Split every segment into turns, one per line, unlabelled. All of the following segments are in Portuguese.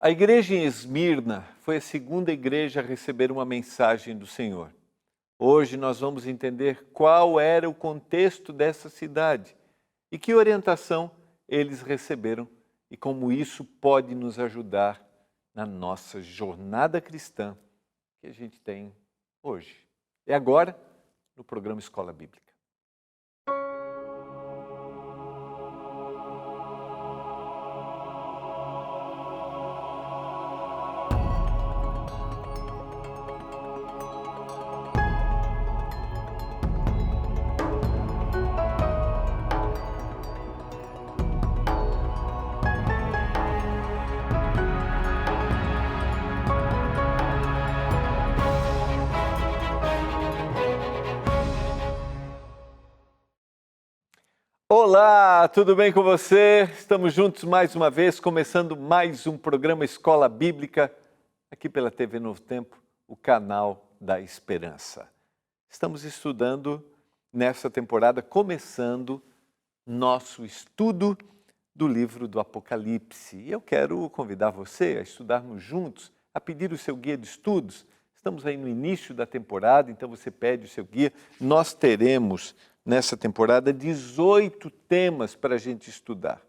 A igreja em Esmirna foi a segunda igreja a receber uma mensagem do Senhor. Hoje nós vamos entender qual era o contexto dessa cidade e que orientação eles receberam e como isso pode nos ajudar na nossa jornada cristã que a gente tem hoje. É agora no programa Escola Bíblica. Olá, tudo bem com você? Estamos juntos mais uma vez, começando mais um programa Escola Bíblica, aqui pela TV Novo Tempo, o canal da Esperança. Estamos estudando nessa temporada, começando nosso estudo do livro do Apocalipse. E eu quero convidar você a estudarmos juntos, a pedir o seu guia de estudos. Estamos aí no início da temporada, então você pede o seu guia. Nós teremos nessa temporada 18 temas para a gente estudar.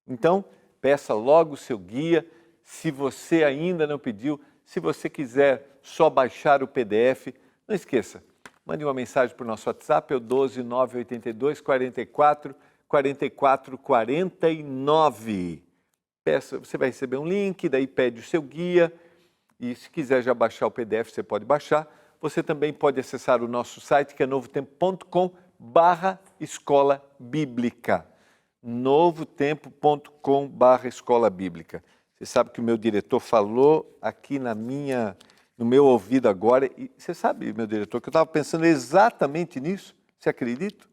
Então, peça logo o seu guia. Se você ainda não pediu, se você quiser só baixar o PDF, não esqueça, mande uma mensagem para o nosso WhatsApp, é o 12 982 44 44 49. Peça, você vai receber um link, daí pede o seu guia, e se quiser já baixar o PDF, você pode baixar. Você também pode acessar o nosso site, que é novotempo.com/escola bíblica. novotempo.com/escola bíblica. Você sabe que o meu diretor falou aqui no meu ouvido agora, e você sabe, meu diretor, que eu estava pensando exatamente nisso. Você acredita?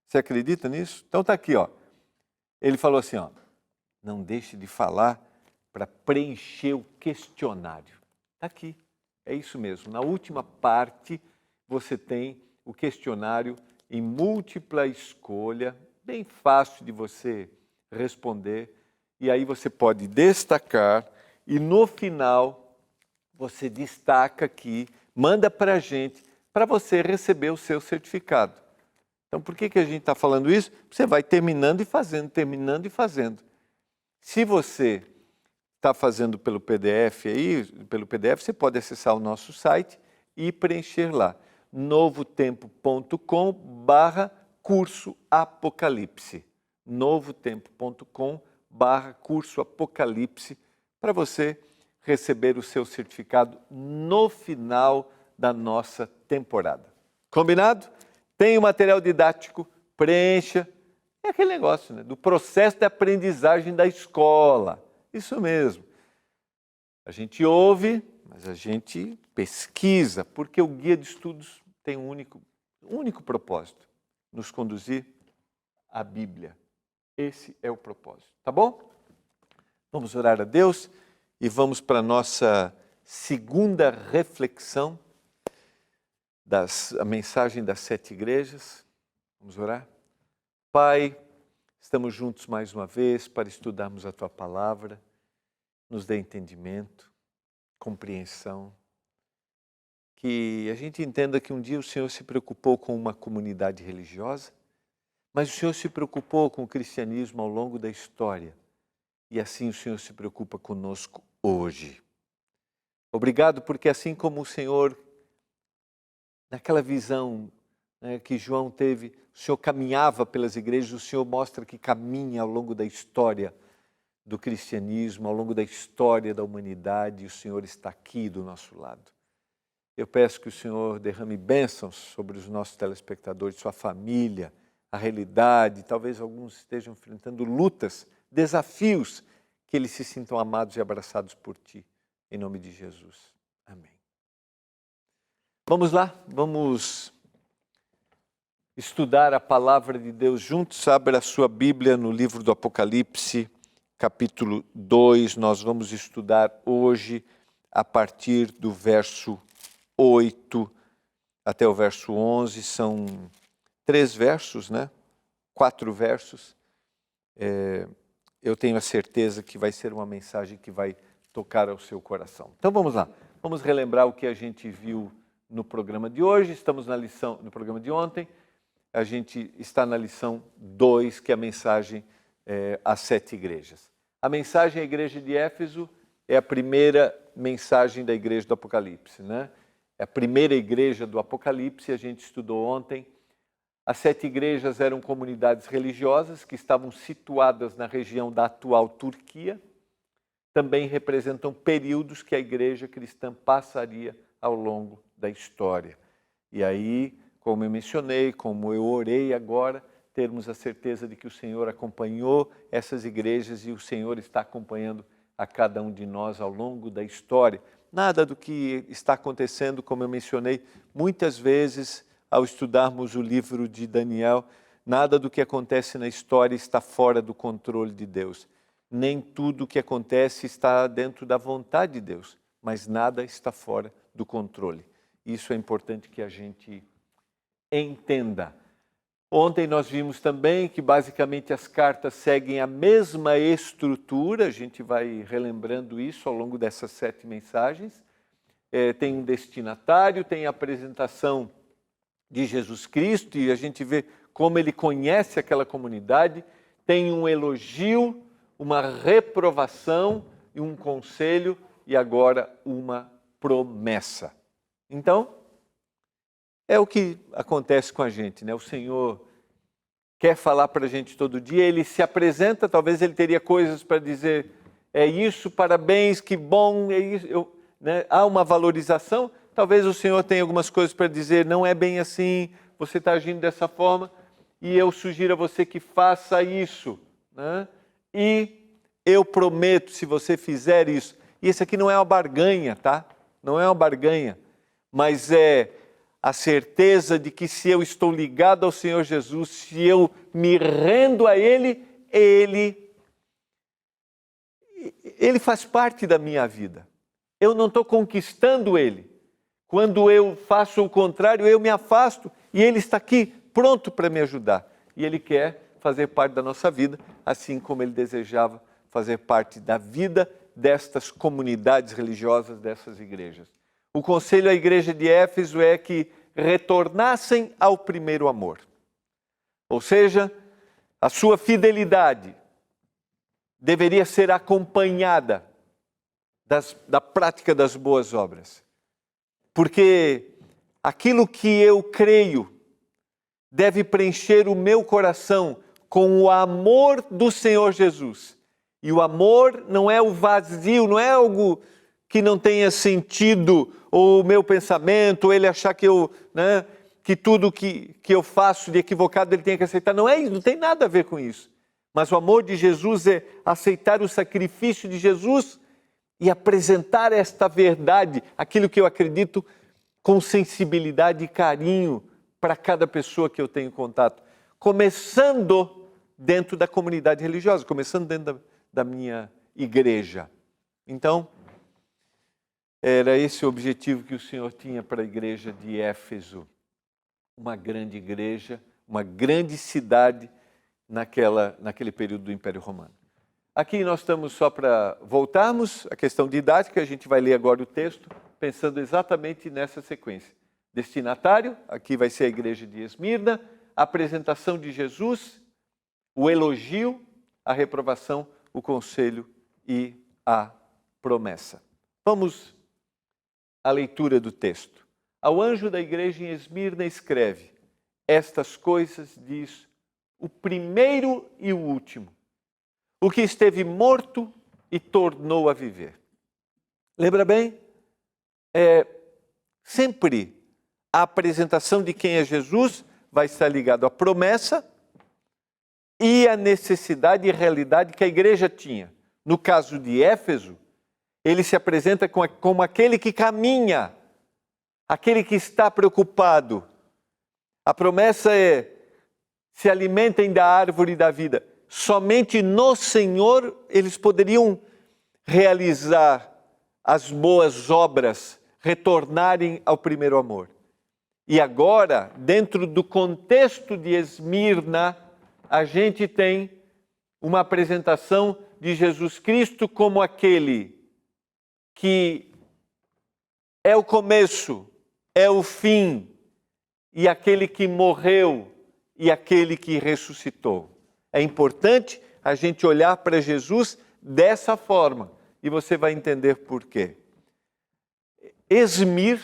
Você acredita nisso? Então está aqui, ó. Ele falou assim, ó, não deixe de falar para preencher o questionário. Está aqui, é isso mesmo. Na última parte, você tem o questionário em múltipla escolha, bem fácil de você responder, e aí você pode destacar, e no final você destaca aqui, manda para a gente, para você receber o seu certificado. Então, por que a gente está falando isso? Você vai terminando e fazendo, terminando e fazendo. Se você está fazendo pelo PDF você pode acessar o nosso site e preencher lá, novotempo.com/curso Apocalipse. novotempo.com/curso Apocalipse, para você receber o seu certificado no final da nossa temporada. Combinado? Tem o material didático, preencha. É aquele negócio, né, do processo de aprendizagem da escola. Isso mesmo. A gente ouve, mas a gente pesquisa, porque o guia de estudos tem um único propósito, nos conduzir à Bíblia. Esse é o propósito, tá bom? Vamos orar a Deus e vamos para a nossa segunda reflexão a mensagem das 7 igrejas. Vamos orar? Pai, estamos juntos mais uma vez para estudarmos a Tua Palavra. Nos dê entendimento, compreensão, que a gente entenda que um dia o Senhor se preocupou com uma comunidade religiosa, mas o Senhor se preocupou com o cristianismo ao longo da história, e assim o Senhor se preocupa conosco hoje. Obrigado porque assim como o Senhor, naquela visão, né, que João teve, o Senhor caminhava pelas igrejas, o Senhor mostra que caminha ao longo da história do cristianismo, ao longo da história da humanidade, e o Senhor está aqui do nosso lado. Eu peço que o Senhor derrame bênçãos sobre os nossos telespectadores, sua família, a realidade, talvez alguns estejam enfrentando lutas, desafios, que eles se sintam amados e abraçados por Ti, em nome de Jesus. Amém. Vamos lá, vamos estudar a palavra de Deus juntos. Abra a sua Bíblia no livro do Apocalipse, capítulo 2, nós vamos estudar hoje a partir do verso 8 até o verso 11, são 3 versos, né? 4 versos. Eu tenho a certeza que vai ser uma mensagem que vai tocar ao seu coração. Então vamos lá, vamos relembrar o que a gente viu no programa de hoje. Estamos no programa de ontem, a gente está na lição 2, que é a mensagem às 7 igrejas. A mensagem à igreja de Éfeso é a primeira mensagem da igreja do Apocalipse, né? É a primeira igreja do Apocalipse, a gente estudou ontem. As 7 igrejas eram comunidades religiosas que estavam situadas na região da atual Turquia. Também representam períodos que a igreja cristã passaria ao longo da história. E aí, como eu mencionei, como eu orei agora, termos a certeza de que o Senhor acompanhou essas igrejas e o Senhor está acompanhando a cada um de nós ao longo da história. Nada do que está acontecendo, como eu mencionei, muitas vezes ao estudarmos o livro de Daniel, nada do que acontece na história está fora do controle de Deus. Nem tudo o que acontece está dentro da vontade de Deus, mas nada está fora do controle. Isso é importante que a gente entenda. Ontem nós vimos também que basicamente as cartas seguem a mesma estrutura, a gente vai relembrando isso ao longo dessas 7 mensagens. Tem um destinatário, tem a apresentação de Jesus Cristo e a gente vê como ele conhece aquela comunidade, tem um elogio, uma reprovação e um conselho e agora uma promessa. Então, é o que acontece com a gente, né? O Senhor quer falar para a gente todo dia, ele se apresenta, talvez ele teria coisas para dizer, é isso, parabéns, que bom, é isso, né? Há uma valorização, talvez o Senhor tenha algumas coisas para dizer, não é bem assim, você está agindo dessa forma, e eu sugiro a você que faça isso, né? E eu prometo, se você fizer isso, e esse aqui não é uma barganha, tá? Não é uma barganha, mas é a certeza de que se eu estou ligado ao Senhor Jesus, se eu me rendo a Ele, Ele faz parte da minha vida. Eu não estou conquistando Ele. Quando eu faço o contrário, eu me afasto e Ele está aqui pronto para me ajudar. E Ele quer fazer parte da nossa vida, assim como Ele desejava fazer parte da vida destas comunidades religiosas, dessas igrejas. O conselho à igreja de Éfeso é que retornassem ao primeiro amor. Ou seja, a sua fidelidade deveria ser acompanhada da prática das boas obras. Porque aquilo que eu creio deve preencher o meu coração com o amor do Senhor Jesus. E o amor não é o vazio, não é algo que não tenha sentido, ou o meu pensamento, ou ele achar que que tudo que eu faço de equivocado ele tem que aceitar. Não é isso, não tem nada a ver com isso. Mas o amor de Jesus é aceitar o sacrifício de Jesus e apresentar esta verdade, aquilo que eu acredito, com sensibilidade e carinho para cada pessoa que eu tenho contato. Começando dentro da comunidade religiosa, começando dentro da minha igreja. Então, era esse o objetivo que o Senhor tinha para a igreja de Éfeso. Uma grande igreja, uma grande cidade naquele período do Império Romano. Aqui nós estamos só para voltarmos à questão didática, a gente vai ler agora o texto, pensando exatamente nessa sequência. Destinatário, aqui vai ser a igreja de Esmirna, a apresentação de Jesus, o elogio, a reprovação, o conselho e a promessa. Vamos à leitura do texto. Ao anjo da igreja em Esmirna escreve: estas coisas diz o primeiro e o último, o que esteve morto e tornou a viver. Lembra bem? Sempre a apresentação de quem é Jesus vai estar ligado à promessa e à necessidade e realidade que a igreja tinha. No caso de Éfeso, ele se apresenta como aquele que caminha, aquele que está preocupado. A promessa é: se alimentem da árvore da vida. Somente no Senhor eles poderiam realizar as boas obras, retornarem ao primeiro amor. E agora, dentro do contexto de Esmirna, a gente tem uma apresentação de Jesus Cristo como aquele que é o começo, é o fim, e aquele que morreu e aquele que ressuscitou. É importante a gente olhar para Jesus dessa forma, e você vai entender por quê. Esmir,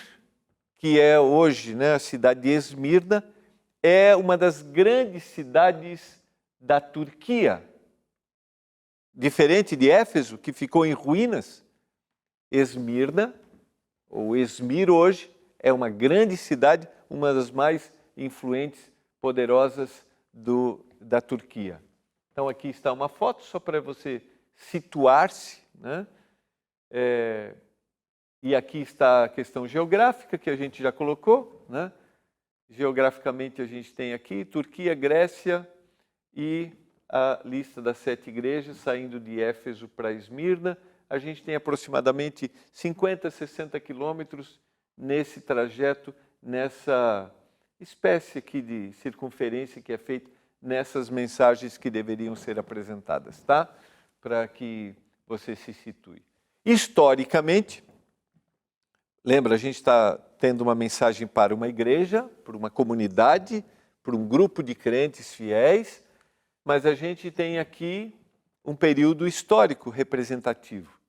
que é hoje, né, a cidade de Esmirna, é uma das grandes cidades da Turquia. Diferente de Éfeso, que ficou em ruínas, Esmirna, ou Esmir hoje, é uma grande cidade, uma das mais influentes, poderosas da Turquia. Então aqui está uma foto, só para você situar-se, né? E aqui está a questão geográfica, que a gente já colocou, né? Geograficamente a gente tem aqui Turquia, Grécia e a lista das 7 igrejas, saindo de Éfeso para Esmirna. A gente tem aproximadamente 50, 60 quilômetros nesse trajeto, nessa espécie aqui de circunferência que é feita nessas mensagens que deveriam ser apresentadas, tá? Para que você se situe. Historicamente, lembra, a gente está tendo uma mensagem para uma igreja, para uma comunidade, para um grupo de crentes fiéis, mas a gente tem aqui um período histórico representativo.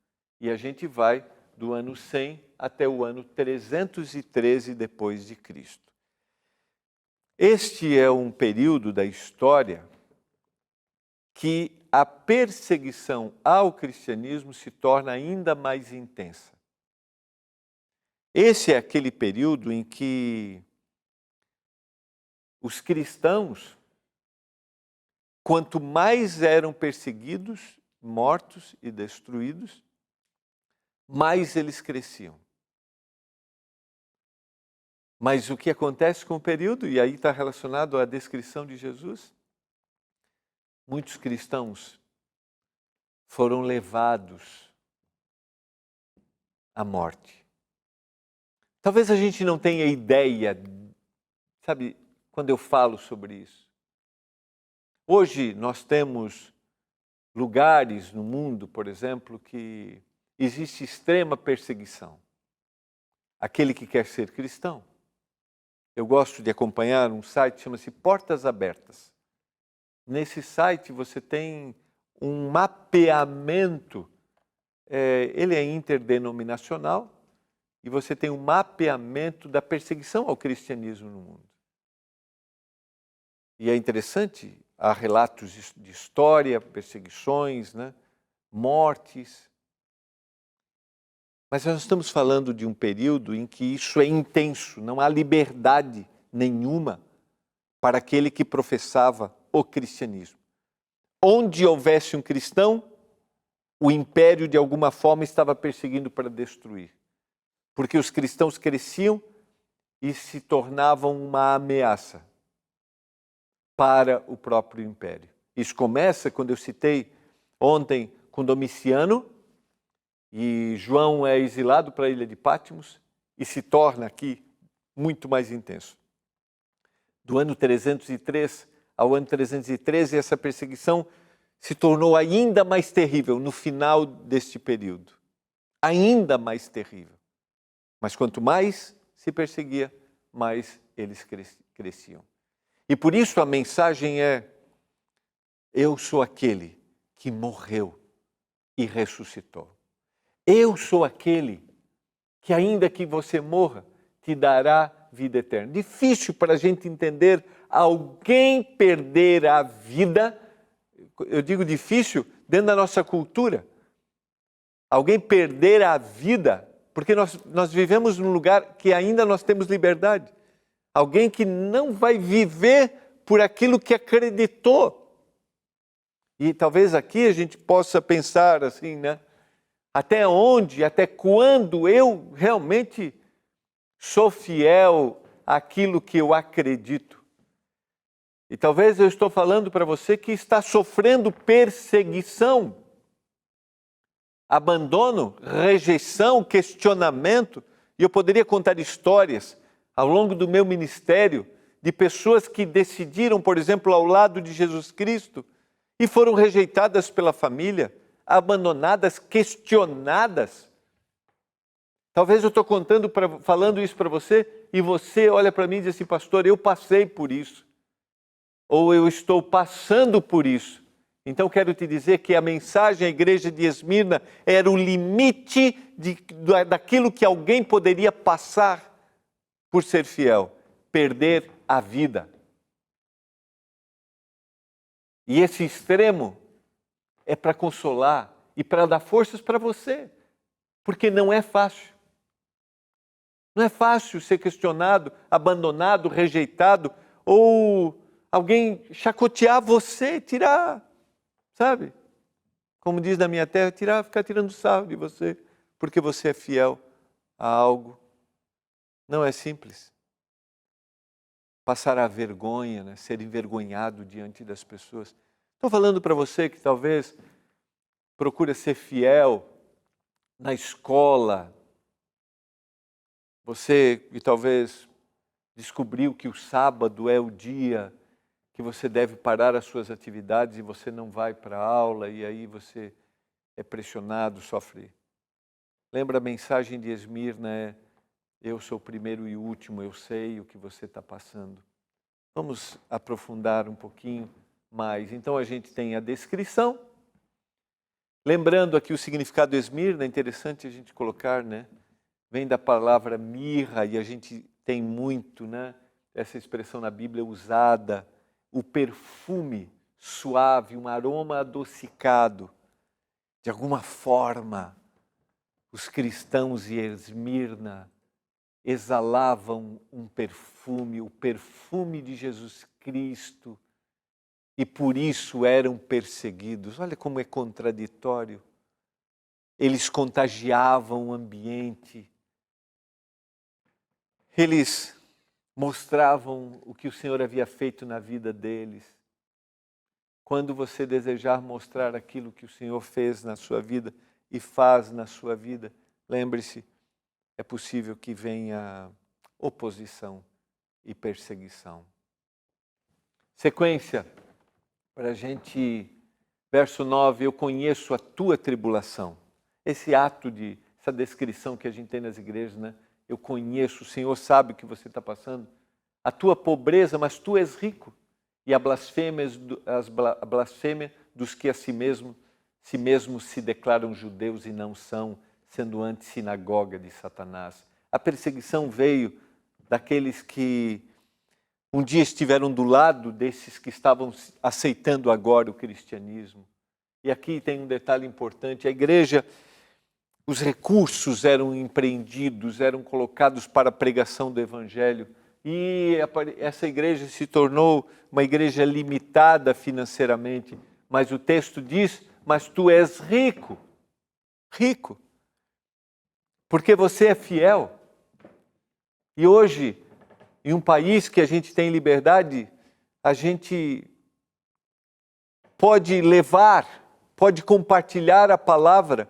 E a gente vai do ano 100 até o ano 313 depois de Cristo. Este é um período da história que a perseguição ao cristianismo se torna ainda mais intensa. Esse é aquele período em que os cristãos, quanto mais eram perseguidos, mortos e destruídos, mais eles cresciam. Mas o que acontece com o período, e aí está relacionado à descrição de Jesus, muitos cristãos foram levados à morte. Talvez a gente não tenha ideia, sabe, quando eu falo sobre isso. Hoje nós temos lugares no mundo, por exemplo, que existe extrema perseguição. Aquele que quer ser cristão. Eu gosto de acompanhar um site que chama-se Portas Abertas. Nesse site você tem um mapeamento, ele é interdenominacional, e você tem um mapeamento da perseguição ao cristianismo no mundo. E é interessante, há relatos de história, perseguições, né? Mortes. Mas nós estamos falando de um período em que isso é intenso, não há liberdade nenhuma para aquele que professava o cristianismo. Onde houvesse um cristão, o império de alguma forma estava perseguindo para destruir. Porque os cristãos cresciam e se tornavam uma ameaça para o próprio império. Isso começa quando eu citei ontem com Domiciano, e João é exilado para a ilha de Patmos e se torna aqui muito mais intenso. Do ano 303 ao ano 313, essa perseguição se tornou ainda mais terrível no final deste período. Ainda mais terrível. Mas quanto mais se perseguia, mais eles cresciam. E por isso a mensagem é: eu sou aquele que morreu e ressuscitou. Eu sou aquele que, ainda que você morra, te dará vida eterna. Difícil para a gente entender alguém perder a vida, eu digo difícil, dentro da nossa cultura. Alguém perder a vida, porque nós vivemos num lugar que ainda nós temos liberdade. Alguém que não vai viver por aquilo que acreditou. E talvez aqui a gente possa pensar assim, né? Até onde, até quando eu realmente sou fiel àquilo que eu acredito? E talvez eu estou falando para você que está sofrendo perseguição, abandono, rejeição, questionamento. E eu poderia contar histórias ao longo do meu ministério de pessoas que decidiram, por exemplo, ao lado de Jesus Cristo e foram rejeitadas pela família, abandonadas, questionadas. Talvez eu estou falando isso para você e você olha para mim e diz assim, pastor, eu passei por isso. Ou eu estou passando por isso. Então quero te dizer que a mensagem à igreja de Esmirna era o limite daquilo que alguém poderia passar por ser fiel, perder a vida. E esse extremo é para consolar e para dar forças para você, porque não é fácil. Não é fácil ser questionado, abandonado, rejeitado, ou alguém chacotear você, tirar, sabe? Como diz na minha terra, ficar tirando sarro de você, porque você é fiel a algo. Não é simples. Passar a vergonha, né? Ser envergonhado diante das pessoas. Estou falando para você que talvez procura ser fiel na escola. Você que talvez descobriu que o sábado é o dia que você deve parar as suas atividades e você não vai para a aula e aí você é pressionado, sofre. Lembra a mensagem de Esmirna? Eu sou o primeiro e o último, eu sei o que você está passando. Vamos aprofundar um pouquinho mais. Então a gente tem a descrição. Lembrando aqui o significado de Esmirna, é interessante a gente colocar, né? Vem da palavra mirra e a gente tem muito, né? Essa expressão na Bíblia usada, o perfume suave, um aroma adocicado. De alguma forma, os cristãos de Esmirna exalavam um perfume, o perfume de Jesus Cristo, e por isso eram perseguidos. Olha como é contraditório. Eles contagiavam o ambiente, eles mostravam o que o Senhor havia feito na vida deles. Quando você desejar mostrar aquilo que o Senhor fez na sua vida e faz na sua vida, lembre-se, é possível que venha oposição e perseguição. Sequência, para a gente, verso 9, eu conheço a tua tribulação. Esse ato essa descrição que a gente tem nas igrejas, né? Eu conheço, o Senhor sabe o que você está passando. A tua pobreza, mas tu és rico. E a blasfêmia dos que a si mesmos se declaram judeus e não são, sendo antes sinagoga de Satanás. A perseguição veio daqueles que um dia estiveram do lado desses que estavam aceitando agora o cristianismo. E aqui tem um detalhe importante, a igreja, os recursos eram empreendidos, eram colocados para a pregação do evangelho, e essa igreja se tornou uma igreja limitada financeiramente, mas o texto diz, mas tu és rico, rico, porque você é fiel. E hoje, em um país que a gente tem liberdade, a gente pode pode compartilhar a palavra,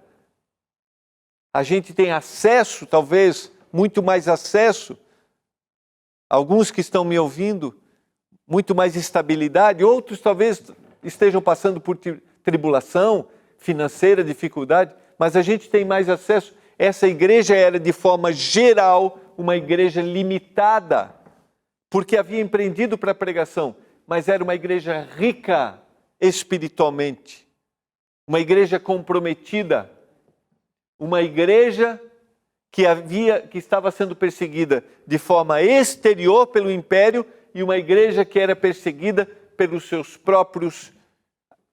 a gente tem acesso, talvez muito mais acesso, alguns que estão me ouvindo, muito mais estabilidade, outros talvez estejam passando por tribulação financeira, dificuldade, mas a gente tem mais acesso. Essa igreja era de forma geral uma igreja limitada, porque havia empreendido para a pregação, mas era uma igreja rica espiritualmente, uma igreja comprometida, uma igreja que estava sendo perseguida de forma exterior pelo império e uma igreja que era perseguida pelos seus próprios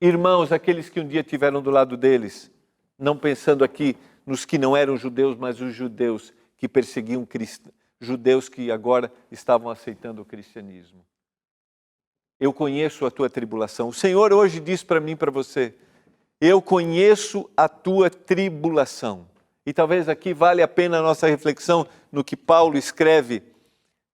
irmãos, aqueles que um dia estiveram do lado deles, não pensando aqui nos que não eram judeus, mas os judeus que perseguiam judeus que agora estavam aceitando o cristianismo. Eu conheço a tua tribulação. O Senhor hoje diz para mim e para você, eu conheço a tua tribulação. E talvez aqui vale a pena a nossa reflexão no que Paulo escreve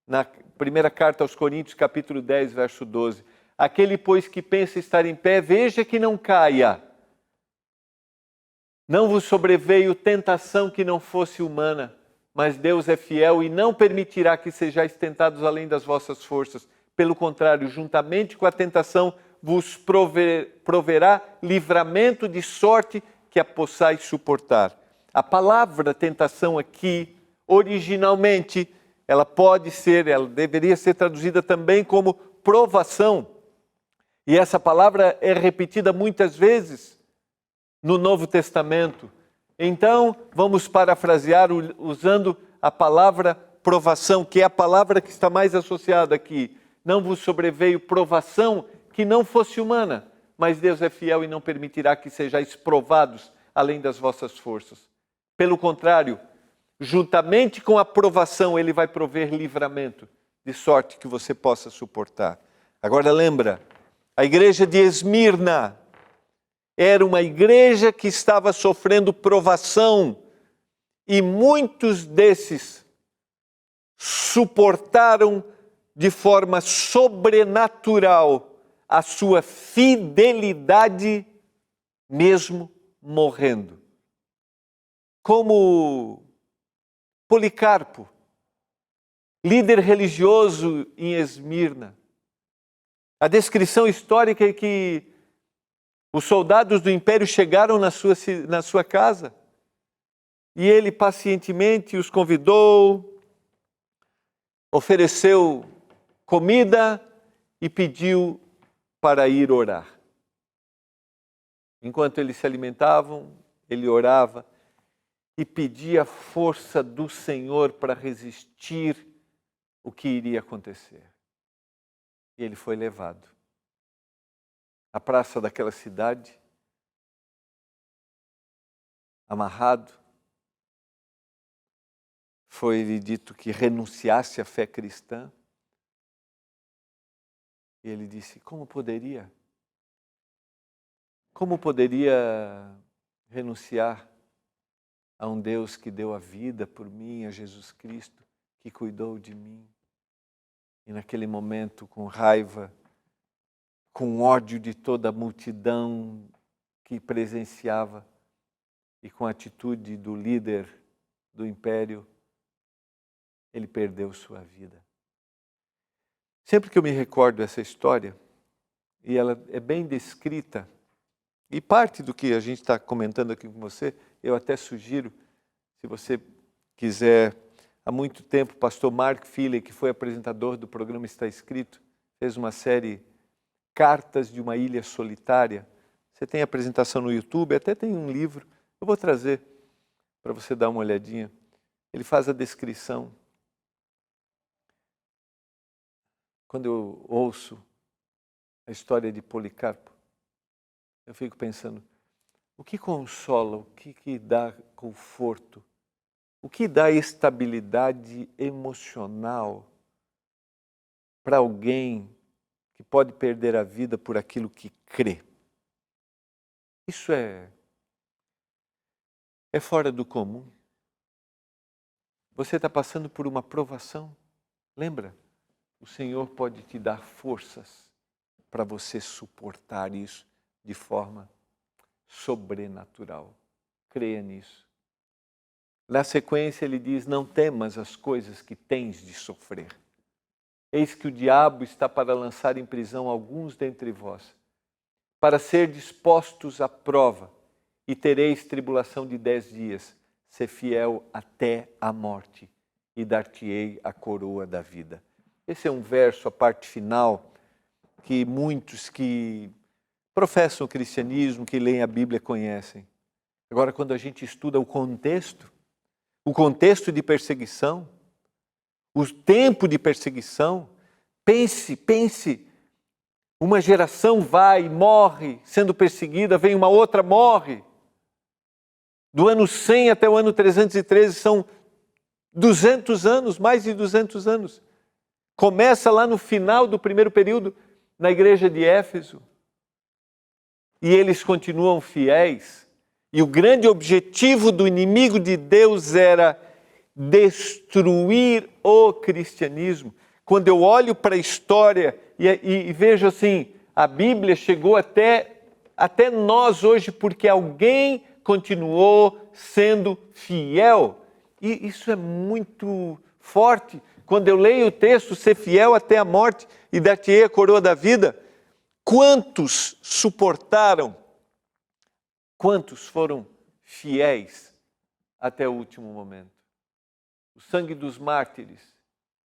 na primeira carta aos Coríntios, capítulo 10, verso 12. Aquele, pois, que pensa estar em pé, veja que não caia. Não vos sobreveio tentação que não fosse humana, mas Deus é fiel e não permitirá que sejais tentados além das vossas forças. Pelo contrário, juntamente com a tentação, vos proverá livramento de sorte que a possais suportar. A palavra tentação aqui, originalmente, ela deveria ser traduzida também como provação. E essa palavra é repetida muitas vezes no Novo Testamento. Então, vamos parafrasear usando a palavra provação, que é a palavra que está mais associada aqui. Não vos sobreveio provação que não fosse humana, mas Deus é fiel e não permitirá que sejais provados além das vossas forças. Pelo contrário, juntamente com a provação, Ele vai prover livramento, de sorte que você possa suportar. Agora lembra, a igreja de Esmirna era uma igreja que estava sofrendo provação e muitos desses suportaram de forma sobrenatural a sua fidelidade mesmo morrendo. Como Policarpo, líder religioso em Esmirna. A descrição histórica é que os soldados do império chegaram na sua casa e ele pacientemente os convidou, ofereceu comida e pediu para ir orar. Enquanto eles se alimentavam, ele orava e pedia a força do Senhor para resistir o que iria acontecer. E ele foi levado à praça daquela cidade, amarrado. Foi-lhe dito que renunciasse à fé cristã. E ele disse, como poderia renunciar a um Deus que deu a vida por mim, a Jesus Cristo, que cuidou de mim? E naquele momento, com raiva, com ódio de toda a multidão que presenciava e com a atitude do líder do império, ele perdeu sua vida. Sempre que eu me recordo dessa história, e ela é bem descrita, e parte do que a gente está comentando aqui com você, eu até sugiro, se você quiser, há muito tempo, o pastor Mark Feeley, que foi apresentador do programa Está Escrito, fez uma série Cartas de uma Ilha Solitária. Você tem apresentação no YouTube, até tem um livro, eu vou trazer para você dar uma olhadinha. Ele faz a descrição. Quando eu ouço a história de Policarpo, eu fico pensando, o que consola, o que dá conforto, o que dá estabilidade emocional para alguém que pode perder a vida por aquilo que crê? Isso é fora do comum. Você está passando por uma provação, lembra? O Senhor pode te dar forças para você suportar isso de forma sobrenatural. Creia nisso. Na sequência ele diz, não temas as coisas que tens de sofrer. Eis que o diabo está para lançar em prisão alguns dentre vós, para ser dispostos à prova, e tereis tribulação de 10 dias. Ser fiel até a morte, e dar-te-ei a coroa da vida. Esse é um verso, a parte final, que muitos que professam o cristianismo, que leem a Bíblia, conhecem. Agora, quando a gente estuda o contexto de perseguição, o tempo de perseguição, pense, uma geração vai, morre, sendo perseguida, vem uma outra, morre. Do ano 100 até o ano 313 são 200 anos, mais de 200 anos. Começa lá no final do primeiro período, na igreja de Éfeso. E eles continuam fiéis. E o grande objetivo do inimigo de Deus era destruir o cristianismo. Quando eu olho para a história e vejo assim, a Bíblia chegou até nós hoje porque alguém continuou sendo fiel. E isso é muito forte. Quando eu leio o texto, ser fiel até a morte e dar-te-ei a coroa da vida, quantos suportaram? Quantos foram fiéis até o último momento. O sangue dos mártires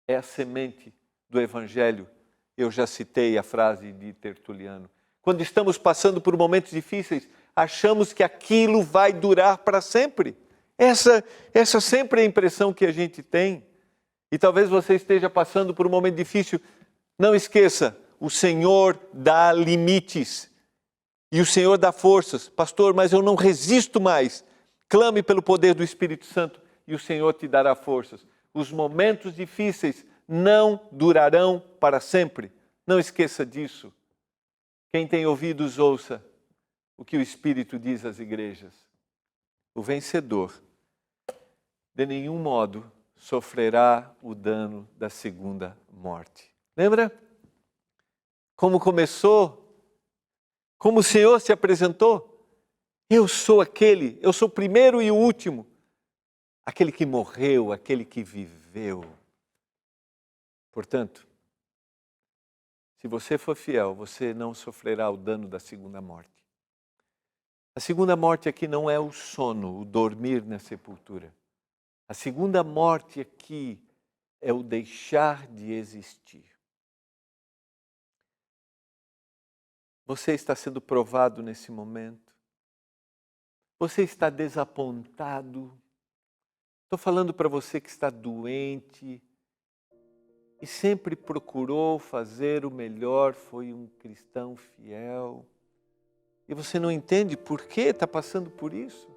é a semente do Evangelho. Eu já citei a frase de Tertuliano. Quando estamos passando por momentos difíceis, achamos que aquilo vai durar para sempre. Essa sempre é a impressão que a gente tem. E talvez você esteja passando por um momento difícil. Não esqueça, o Senhor dá limites. E o Senhor dá forças. Pastor, mas eu não resisto mais. Clame pelo poder do Espírito Santo e o Senhor te dará forças. Os momentos difíceis não durarão para sempre. Não esqueça disso. Quem tem ouvidos, ouça o que o Espírito diz às igrejas. O vencedor, de nenhum modo, sofrerá o dano da segunda morte. Lembra? Como começou? Como o Senhor se apresentou? Eu sou o primeiro e o último. Aquele que morreu, aquele que viveu. Portanto, se você for fiel, você não sofrerá o dano da segunda morte. A segunda morte aqui não é o sono, o dormir na sepultura. A segunda morte aqui é o deixar de existir. Você está sendo provado nesse momento. Você está desapontado. Estou falando para você que está doente e sempre procurou fazer o melhor, foi um cristão fiel. E você não entende por que está passando por isso.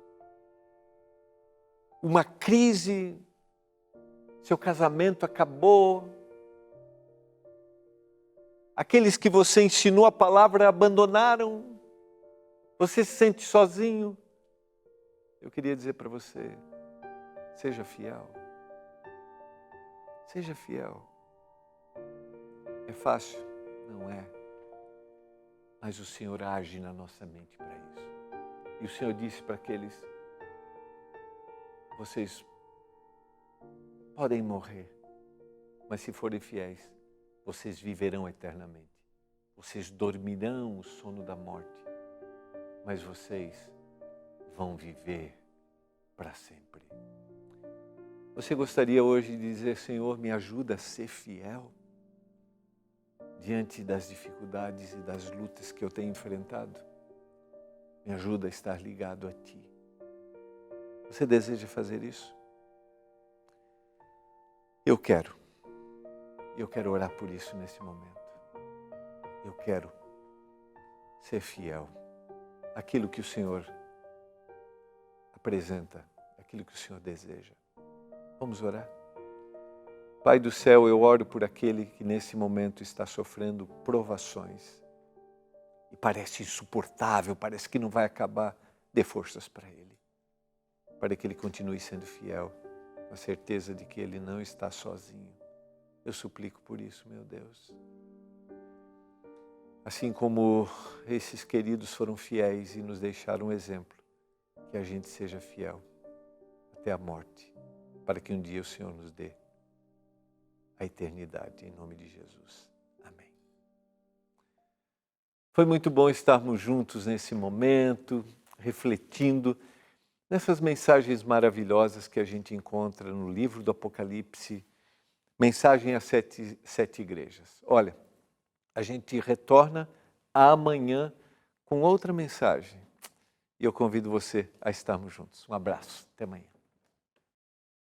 Uma crise, seu casamento acabou. Aqueles que você ensinou a palavra abandonaram. Você se sente sozinho. Eu queria dizer para você, seja fiel. Seja fiel. É fácil? Não é. Mas o Senhor age na nossa mente para isso. E o Senhor disse para aqueles, vocês podem morrer, mas se forem fiéis, vocês viverão eternamente. Vocês dormirão o sono da morte, mas vocês vão viver para sempre. Você gostaria hoje de dizer, Senhor, me ajuda a ser fiel diante das dificuldades e das lutas que eu tenho enfrentado? Me ajuda a estar ligado a Ti. Você deseja fazer isso? Eu quero orar por isso nesse momento. Eu quero ser fiel àquilo que o Senhor apresenta, àquilo que o Senhor deseja. Vamos orar? Pai do céu, eu oro por aquele que nesse momento está sofrendo provações e parece insuportável, parece que não vai acabar. Dê forças para ele, para que ele continue sendo fiel, com a certeza de que ele não está sozinho. Eu suplico por isso, meu Deus. Assim como esses queridos foram fiéis e nos deixaram um exemplo, que a gente seja fiel até a morte, para que um dia o Senhor nos dê a eternidade, em nome de Jesus. Amém. Foi muito bom estarmos juntos nesse momento, refletindo nessas mensagens maravilhosas que a gente encontra no livro do Apocalipse, mensagem às sete igrejas. Olha, a gente retorna amanhã com outra mensagem. E eu convido você a estarmos juntos. Um abraço, até amanhã.